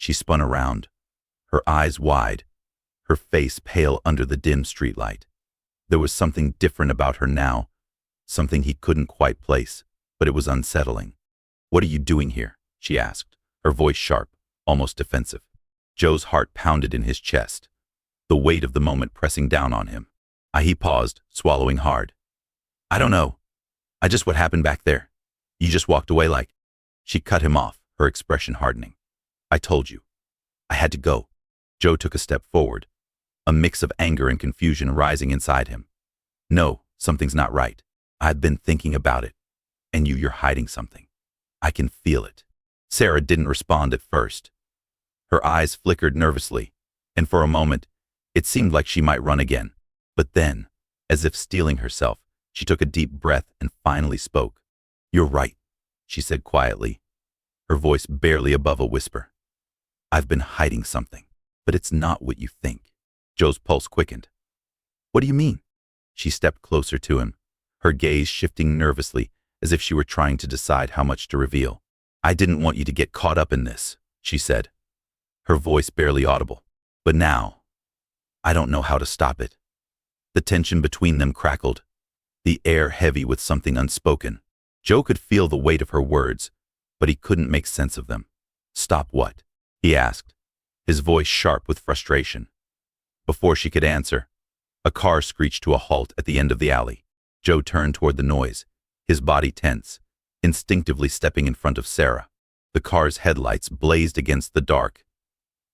She spun around, her eyes wide, her face pale under the dim streetlight. There was something different about her now, something he couldn't quite place, but it was unsettling. "What are you doing here?" she asked, her voice sharp, almost defensive. Joe's heart pounded in his chest, the weight of the moment pressing down on him. He paused, swallowing hard. "I don't know. What happened back there? You just walked away like—" She cut him off, her expression hardening. "I told you. I had to go." Joe took a step forward, a mix of anger and confusion rising inside him. "No, something's not right. I've been thinking about it. And you're hiding something. I can feel it." Sarah didn't respond at first. Her eyes flickered nervously, and for a moment, it seemed like she might run again. But then, as if steeling herself, she took a deep breath and finally spoke. "You're right," she said quietly, her voice barely above a whisper. "I've been hiding something, but it's not what you think." Joe's pulse quickened. "What do you mean?" She stepped closer to him, her gaze shifting nervously as if she were trying to decide how much to reveal. "I didn't want you to get caught up in this," she said, her voice barely audible. "But now, I don't know how to stop it." The tension between them crackled, the air heavy with something unspoken. Joe could feel the weight of her words, but he couldn't make sense of them. "Stop what?" he asked, his voice sharp with frustration. Before she could answer, a car screeched to a halt at the end of the alley. Joe turned toward the noise, his body tense, instinctively stepping in front of Sarah. The car's headlights blazed against the dark,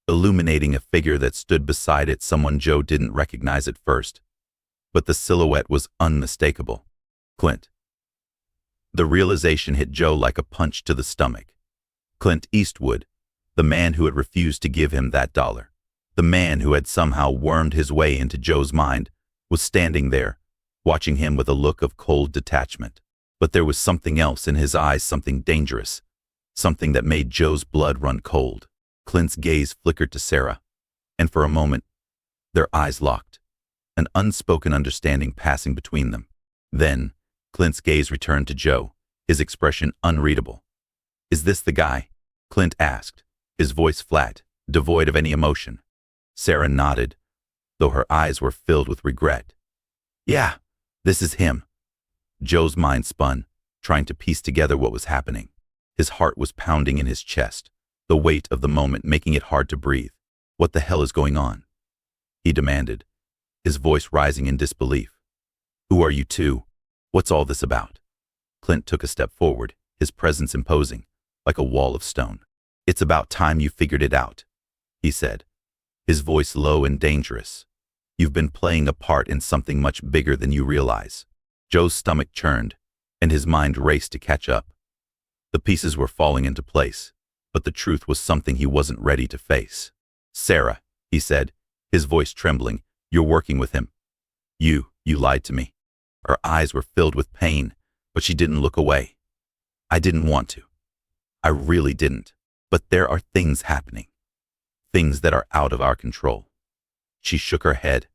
illuminating a figure that stood beside it, someone Joe didn't recognize at first. But the silhouette was unmistakable. Clint. The realization hit Joe like a punch to the stomach. Clint Eastwood, the man who had refused to give him that $1, the man who had somehow wormed his way into Joe's mind, was standing there, watching him with a look of cold detachment. But there was something else in his eyes, something dangerous, something that made Joe's blood run cold. Clint's gaze flickered to Sarah, and for a moment, their eyes locked, an unspoken understanding passing between them. Then, Clint's gaze returned to Joe, his expression unreadable. "Is this the guy?" Clint asked, his voice flat, devoid of any emotion. Sarah nodded, though her eyes were filled with regret. "Yeah, this is him." Joe's mind spun, trying to piece together what was happening. His heart was pounding in his chest, the weight of the moment making it hard to breathe. "What the hell is going on?" he demanded, his voice rising in disbelief. "Who are you two? What's all this about?" Clint took a step forward, his presence imposing, like a wall of stone. "It's about time you figured it out," he said, his voice low and dangerous. "You've been playing a part in something much bigger than you realize." Joe's stomach churned, and his mind raced to catch up. The pieces were falling into place, but the truth was something he wasn't ready to face. "Sarah," he said, his voice trembling, "you're working with him. You lied to me." Her eyes were filled with pain, but she didn't look away. "I didn't want to. I really didn't. But there are things happening. Things that are out of our control." She shook her head,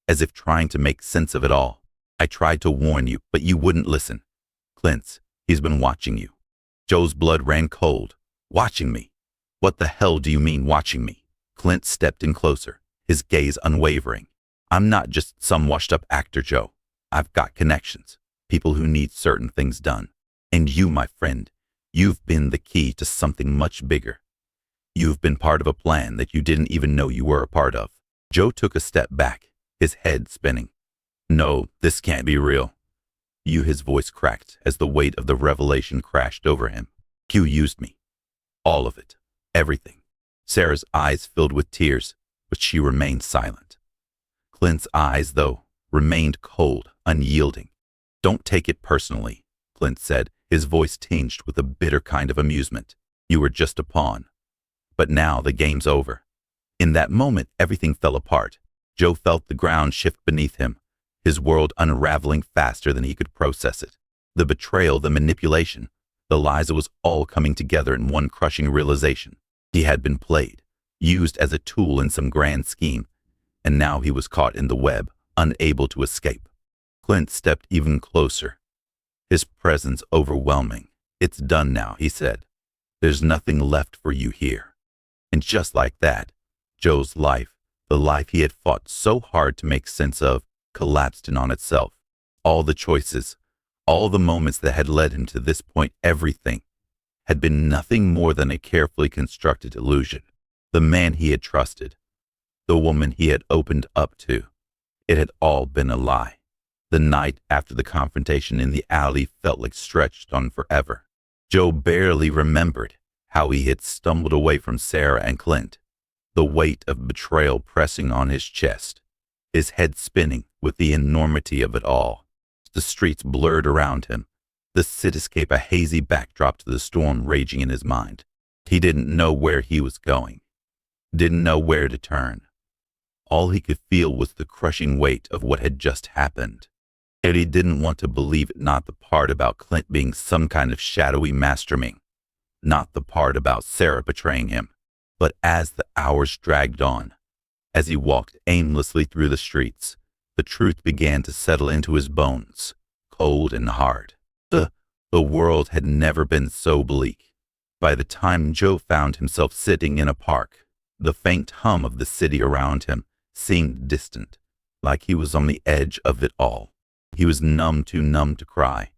as if trying to make sense of it all. "I tried to warn you, but you wouldn't listen. He's been watching you." Joe's blood ran cold. "Watching me? What the hell do you mean, watching me?" Clint stepped in closer, his gaze unwavering. "I'm not just some washed-up actor, Joe. I've got connections, people who need certain things done. And you, my friend, you've been the key to something much bigger. You've been part of a plan that you didn't even know you were a part of." Joe took a step back, his head spinning. "No, this can't be real." His voice cracked as the weight of the revelation crashed over him. "You used me. All of it. Everything." Sarah's eyes filled with tears, but she remained silent. Clint's eyes, though, remained cold, unyielding. "Don't take it personally," Clint said, his voice tinged with a bitter kind of amusement. "You were just a pawn. But now the game's over." In that moment, everything fell apart. Joe felt the ground shift beneath him, his world unraveling faster than he could process it. The betrayal, the manipulation, the lies, it was all coming together in one crushing realization. He had been played, used as a tool in some grand scheme, and now he was caught in the web, unable to escape. Clint stepped even closer, his presence overwhelming. "It's done now," he said. "There's nothing left for you here." And just like that, Joe's life, the life he had fought so hard to make sense of, collapsed in on itself. All the choices, all the moments that had led him to this point, everything had been nothing more than a carefully constructed illusion. The man he had trusted, the woman he had opened up to, it had all been a lie. The night after the confrontation in the alley felt like stretched on forever. Joe barely remembered how he had stumbled away from Sarah and Clint, the weight of betrayal pressing on his chest, his head spinning with the enormity of it all. The streets blurred around him, the cityscape a hazy backdrop to the storm raging in his mind. He didn't know where he was going, didn't know where to turn. All he could feel was the crushing weight of what had just happened. Yet he didn't want to believe it, not the part about Clint being some kind of shadowy mastermind, not the part about Sarah betraying him. But as the hours dragged on, as he walked aimlessly through the streets, the truth began to settle into his bones, cold and hard. The world had never been so bleak. By the time Joe found himself sitting in a park, the faint hum of the city around him seemed distant, like he was on the edge of it all. He was too numb to cry,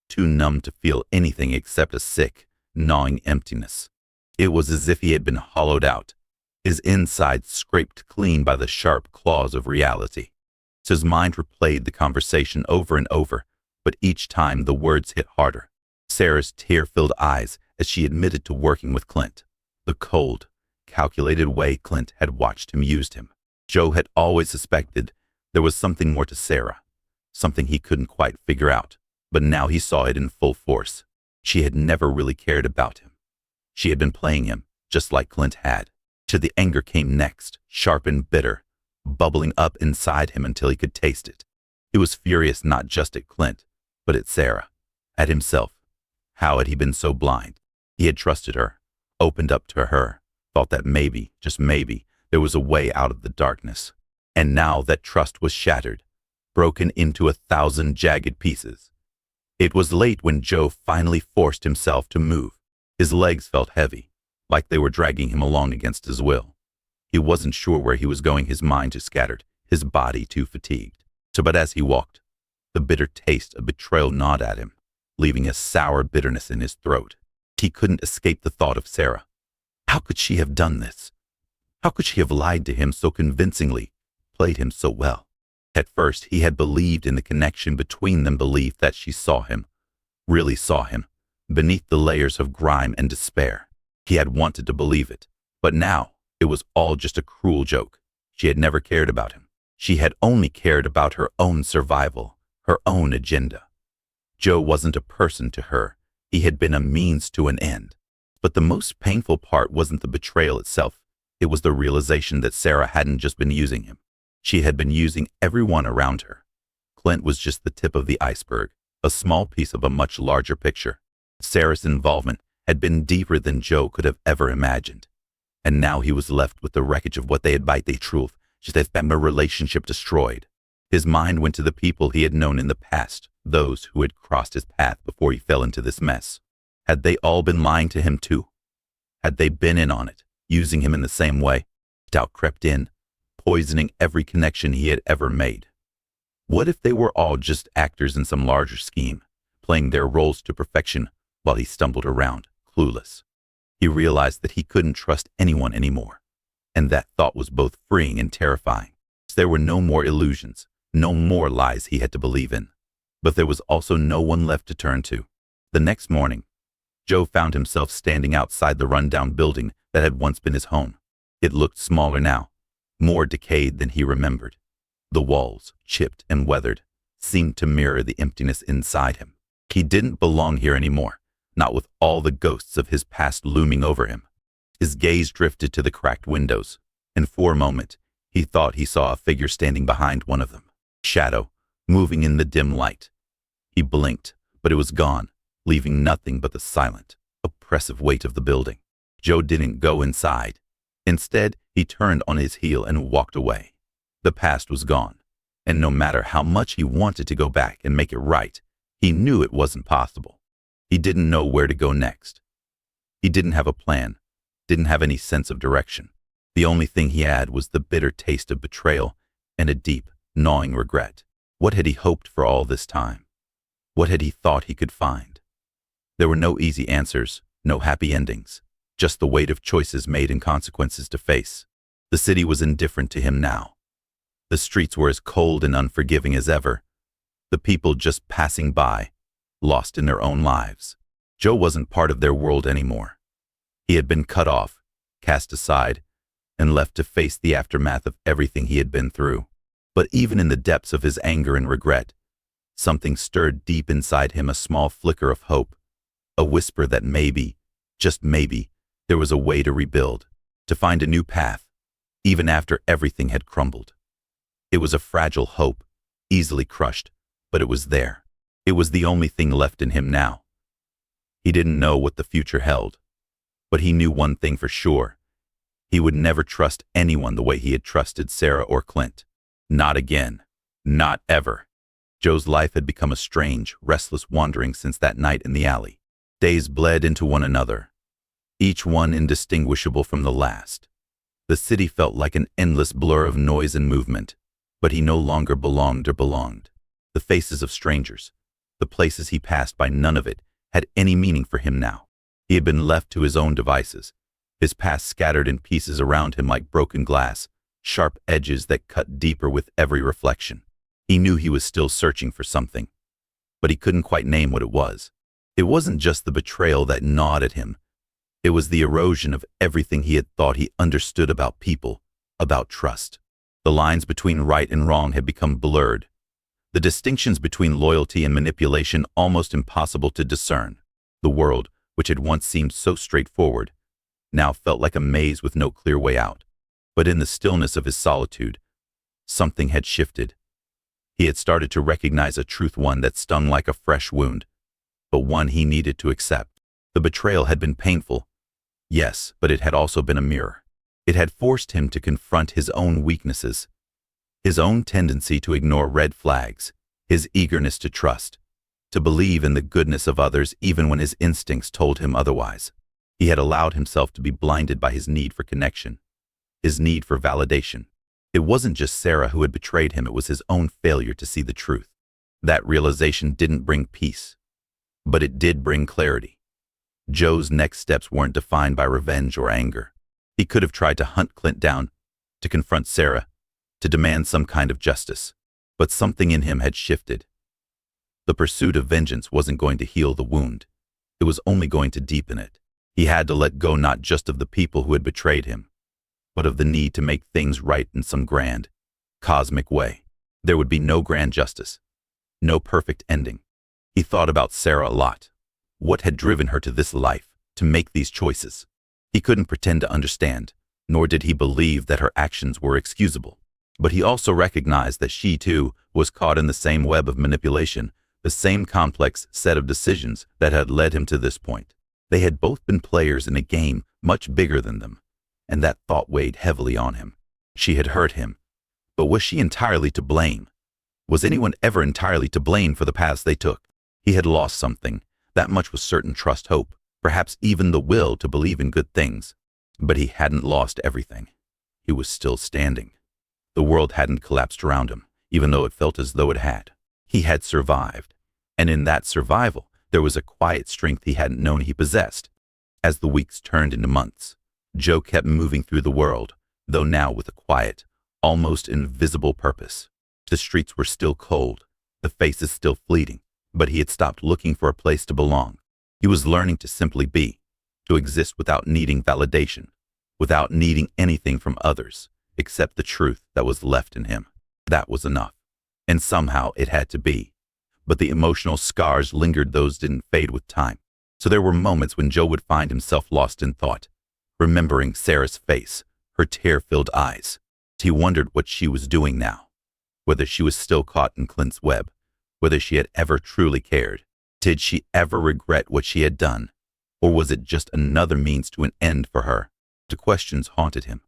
too numb to feel anything except a sick, gnawing emptiness. It was as if he had been hollowed out, his insides scraped clean by the sharp claws of reality. So his mind replayed the conversation over and over, but each time the words hit harder. Sarah's tear-filled eyes as she admitted to working with Clint, the cold, calculated way Clint had watched him use him. Joe had always suspected there was something more to Sarah, something he couldn't quite figure out, but now he saw it in full force. She had never really cared about him. She had been playing him, just like Clint had. Till the anger came next, sharp and bitter, bubbling up inside him until he could taste it. He was furious not just at Clint, but at Sarah, at himself. How had he been so blind? He had trusted her, opened up to her, thought that maybe, just maybe, there was a way out of the darkness. And now that trust was shattered, broken into 1,000 jagged pieces. It was late when Joe finally forced himself to move. His legs felt heavy, like they were dragging him along against his will. He wasn't sure where he was going, his mind too scattered, his body too fatigued. But as he walked, the bitter taste of betrayal gnawed at him, leaving a sour bitterness in his throat. He couldn't escape the thought of Sarah. How could she have done this? How could she have lied to him so convincingly, played him so well? At first, he had believed in the connection between them, believed that she saw him, really saw him, beneath the layers of grime and despair. He had wanted to believe it, but now it was all just a cruel joke. She had never cared about him. She had only cared about her own survival, her own agenda. Joe wasn't a person to her. He had been a means to an end. But the most painful part wasn't the betrayal itself. It was the realization that Sarah hadn't just been using him. She had been using everyone around her. Clint was just the tip of the iceberg, a small piece of a much larger picture. Sarah's involvement had been deeper than Joe could have ever imagined. And now he was left with the wreckage of what they had bite the truth, just as a relationship destroyed. His mind went to the people he had known in the past, those who had crossed his path before he fell into this mess. Had they all been lying to him too? Had they been in on it, using him in the same way? Doubt crept in, poisoning every connection he had ever made. What if they were all just actors in some larger scheme, playing their roles to perfection while he stumbled around, clueless? He realized that he couldn't trust anyone anymore, and that thought was both freeing and terrifying. There were no more illusions, no more lies he had to believe in, but there was also no one left to turn to. The next morning, Joe found himself standing outside the rundown building that had once been his home. It looked smaller now, more decayed than he remembered. The walls, chipped and weathered, seemed to mirror the emptiness inside him. He didn't belong here anymore, not with all the ghosts of his past looming over him. His gaze drifted to the cracked windows, and for a moment, he thought he saw a figure standing behind one of them. Shadow, moving in the dim light. He blinked, but it was gone, leaving nothing but the silent, oppressive weight of the building. Joe didn't go inside. Instead, he turned on his heel and walked away. The past was gone, and no matter how much he wanted to go back and make it right, he knew it wasn't possible. He didn't know where to go next. He didn't have a plan, didn't have any sense of direction. The only thing he had was the bitter taste of betrayal and a deep, gnawing regret. What had he hoped for all this time? What had he thought he could find? There were no easy answers, no happy endings, just the weight of choices made and consequences to face. The city was indifferent to him now. The streets were as cold and unforgiving as ever. The people just passing by, lost in their own lives. Joe wasn't part of their world anymore. He had been cut off, cast aside, and left to face the aftermath of everything he had been through. But even in the depths of his anger and regret, something stirred deep inside him, a small flicker of hope, a whisper that maybe, just maybe, there was a way to rebuild, to find a new path, even after everything had crumbled. It was a fragile hope, easily crushed, but it was there. It was the only thing left in him now. He didn't know what the future held, but he knew one thing for sure. He would never trust anyone the way he had trusted Sarah or Clint. Not again. Not ever. Joe's life had become a strange, restless wandering since that night in the alley. Days bled into one another, each one indistinguishable from the last. The city felt like an endless blur of noise and movement, but he no longer belonged or belonged. The faces of strangers, the places he passed by, none of it had any meaning for him now. He had been left to his own devices, his past scattered in pieces around him like broken glass, sharp edges that cut deeper with every reflection. He knew he was still searching for something, but he couldn't quite name what it was. It wasn't just the betrayal that gnawed at him. It was the erosion of everything he had thought he understood about people, about trust. The lines between right and wrong had become blurred. The distinctions between loyalty and manipulation almost impossible to discern. The world, which had once seemed so straightforward, now felt like a maze with no clear way out. But in the stillness of his solitude, something had shifted. He had started to recognize a truth, one that stung like a fresh wound, but one he needed to accept. The betrayal had been painful, yes, but it had also been a mirror. It had forced him to confront his own weaknesses, his own tendency to ignore red flags, his eagerness to trust, to believe in the goodness of others even when his instincts told him otherwise. He had allowed himself to be blinded by his need for connection, his need for validation. It wasn't just Sarah who had betrayed him, it was his own failure to see the truth. That realization didn't bring peace, but it did bring clarity. Joe's next steps weren't defined by revenge or anger. He could have tried to hunt Clint down, to confront Sarah, to demand some kind of justice, but something in him had shifted. The pursuit of vengeance wasn't going to heal the wound. It was only going to deepen it. He had to let go not just of the people who had betrayed him, but of the need to make things right in some grand, cosmic way. There would be no grand justice, no perfect ending. He thought about Sarah a lot. What had driven her to this life, to make these choices? He couldn't pretend to understand, nor did he believe that her actions were excusable. But he also recognized that she, too, was caught in the same web of manipulation, the same complex set of decisions that had led him to this point. They had both been players in a game much bigger than them, and that thought weighed heavily on him. She had hurt him, but was she entirely to blame? Was anyone ever entirely to blame for the paths they took? He had lost something, that much was certain: trust, hope, perhaps even the will to believe in good things. But he hadn't lost everything. He was still standing. The world hadn't collapsed around him, even though it felt as though it had. He had survived, and in that survival, there was a quiet strength he hadn't known he possessed. As the weeks turned into months, Joe kept moving through the world, though now with a quiet, almost invisible purpose. The streets were still cold, the faces still fleeting, but he had stopped looking for a place to belong. He was learning to simply be, to exist without needing validation, without needing anything from others, except the truth that was left in him. That was enough, and somehow it had to be. But the emotional scars lingered, those didn't fade with time. So there were moments when Joe would find himself lost in thought, remembering Sarah's face, her tear-filled eyes. He wondered what she was doing now, whether she was still caught in Clint's web, whether she had ever truly cared. Did she ever regret what she had done, or was it just another means to an end for her? The questions haunted him,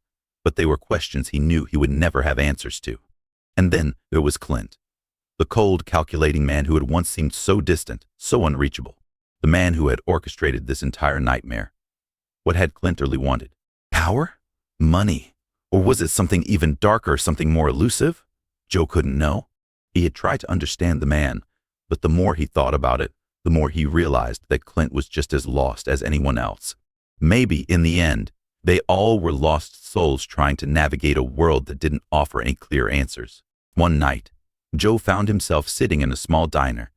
but they were questions he knew he would never have answers to. And then there was Clint, the cold, calculating man who had once seemed so distant, so unreachable, the man who had orchestrated this entire nightmare. What had Clint really wanted? Power? Money? Or was it something even darker, something more elusive? Joe couldn't know. He had tried to understand the man, but the more he thought about it, the more he realized that Clint was just as lost as anyone else. Maybe, in the end, they all were lost souls trying to navigate a world that didn't offer any clear answers. One night, Joe found himself sitting in a small diner,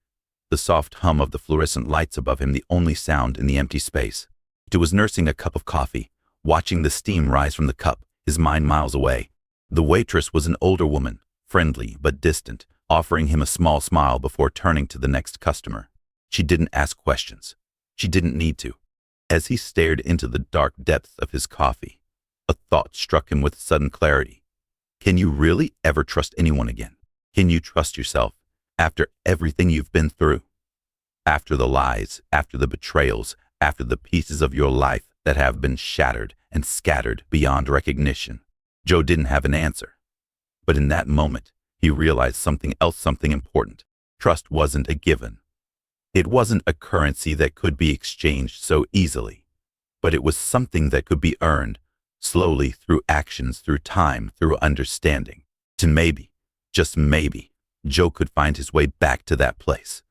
the soft hum of the fluorescent lights above him the only sound in the empty space. Joe was nursing a cup of coffee, watching the steam rise from the cup, his mind miles away. The waitress was an older woman, friendly but distant, offering him a small smile before turning to the next customer. She didn't ask questions. She didn't need to. As he stared into the dark depths of his coffee, a thought struck him with sudden clarity. Can you really ever trust anyone again? Can you trust yourself after everything you've been through? After the lies, after the betrayals, after the pieces of your life that have been shattered and scattered beyond recognition? Joe didn't have an answer. But in that moment, he realized something else, something important. Trust wasn't a given. It wasn't a currency that could be exchanged so easily, but it was something that could be earned, slowly through actions, through time, through understanding. And maybe, just maybe, Joe could find his way back to that place.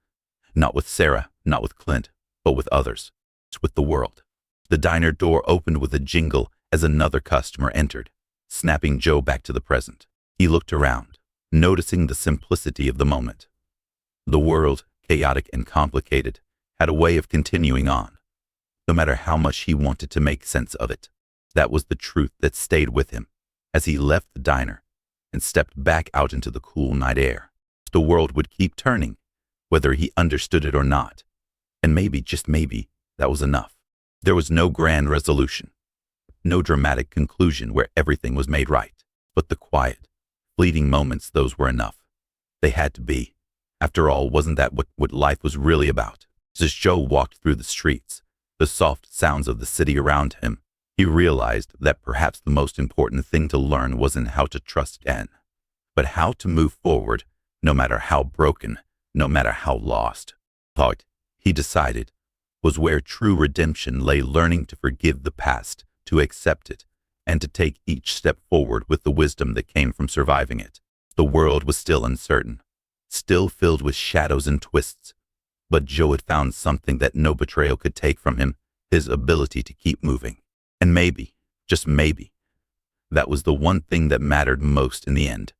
Not with Sarah, not with Clint, but with others, with the world. The diner door opened with a jingle as another customer entered, snapping Joe back to the present. He looked around, noticing the simplicity of the moment. The world, chaotic and complicated, had a way of continuing on, no matter how much he wanted to make sense of it. That was the truth that stayed with him as he left the diner and stepped back out into the cool night air. The world would keep turning, whether he understood it or not. And maybe, just maybe, that was enough. There was no grand resolution, no dramatic conclusion where everything was made right. But the quiet, fleeting moments, those were enough. They had to be. After all, wasn't that what life was really about? As Joe walked through the streets, the soft sounds of the city around him, he realized that perhaps the most important thing to learn wasn't how to trust again, but how to move forward, no matter how broken, no matter how lost. Thought, he decided, was where true redemption lay, learning to forgive the past, to accept it, and to take each step forward with the wisdom that came from surviving it. The world was still uncertain, still filled with shadows and twists, but Joe had found something that no betrayal could take from him, his ability to keep moving. And maybe, just maybe, that was the one thing that mattered most in the end.